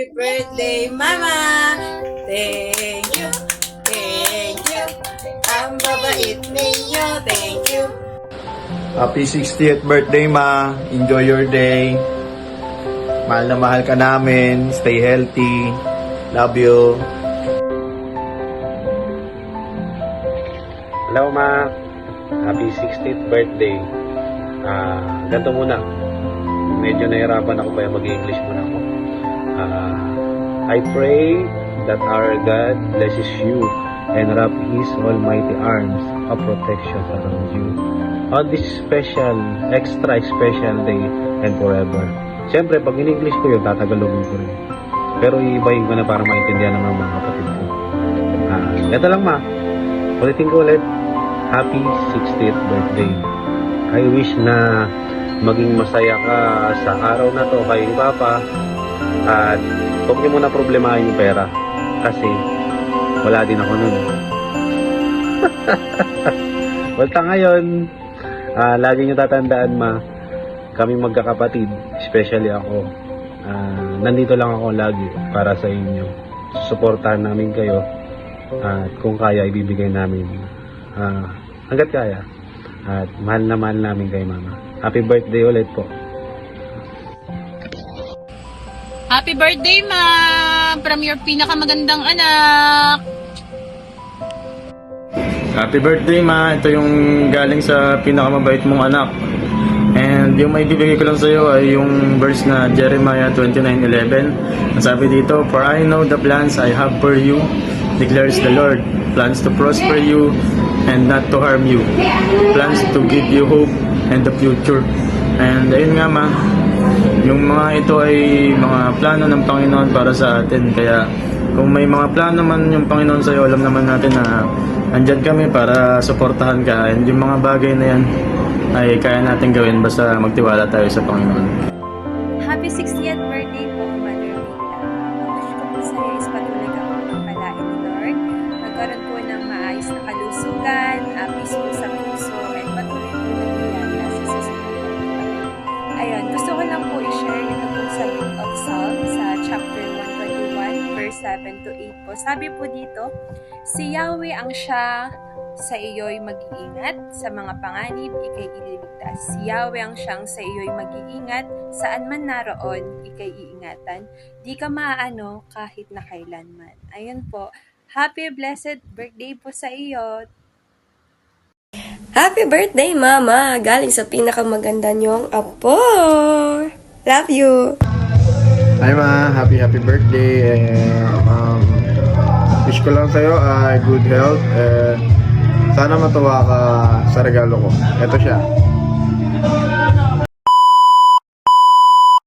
Happy birthday, Mama! Thank you! Thank you! Ang babait ninyo! Thank you! Happy 60th birthday, Ma. Enjoy your day. Mahal na mahal ka namin. Stay healthy. Love you. Hello, Ma. Happy 60th birthday. Ganito muna. Medyo nahirapan ako kaya mag-English muna ako. I pray that our God blesses you and wrap His almighty arms of protection around you on this special, extra special day and forever. Siyempre, pag in-English ko yun, tatagalogin ko rin. Pero iibahin ko na para maintindihan ng mga kapatid ko. Ito lang, Ma. Ulitin ko ulit. Happy 60th birthday. I wish na maging masaya ka sa araw na to kay Papa. At huwag niyo muna problemahin yung pera. Kasi wala din ako nun. Basta ngayon, lagi niyo tatandaan, Ma, kaming magkakapatid, especially ako, nandito lang ako lagi para sa inyo. Suportahan namin kayo. At kung kaya, ibibigay namin hanggat kaya. At mahal na mahal namin kay Mama. Happy birthday ulit po. Happy birthday, Ma! From your pinakamagandang anak! Happy birthday, Ma. Ito yung galing sa pinakamabait mong anak. And yung maibibigay ko lang sa iyo ay yung verse na Jeremiah 29:11. Ang sabi dito, "For I know the plans I have for you, declares the Lord, plans to prosper you and not to harm you, plans to give you hope and the future." And ayun nga, Ma, yung mga ito ay mga plano ng Panginoon para sa atin. Kaya kung may mga plano man yung Panginoon sa iyo, alam naman natin na andyan kami para suportahan ka. And yung mga bagay na yan ay kaya natin gawin basta magtiwala tayo sa Panginoon. Happy 60th birthday po, Mother Mila. Ang wish ko po sa iyo is patuloy ka po pagpalain ni Lord. Nagkaroon po ng maayos na kalusugan, peace po sa puso, at patuloy po naglalala sa susunod na buwan. Ayun, gusto ko lang po i-share ito po sa Book of Psalms sa chapter 121, verse 7 to 8 po. Sabi po dito, si Yahweh ang siya sa iyo'y mag-iingat, sa mga panganib, ikay ililigtas. Si Yahweh ang siyang sa iyo'y mag-iingat, saan man naroon, ikay iingatan. Di ka maaano kahit na kailanman. Ayun po. Happy blessed birthday po sa iyo. Happy birthday, Mama! Galing sa pinakamaganda niyong apo! Love you! Hi, Ma. Happy birthday. Wish ko lang sa'yo good health. Sana matuwa ka sa regalo ko. Ito siya.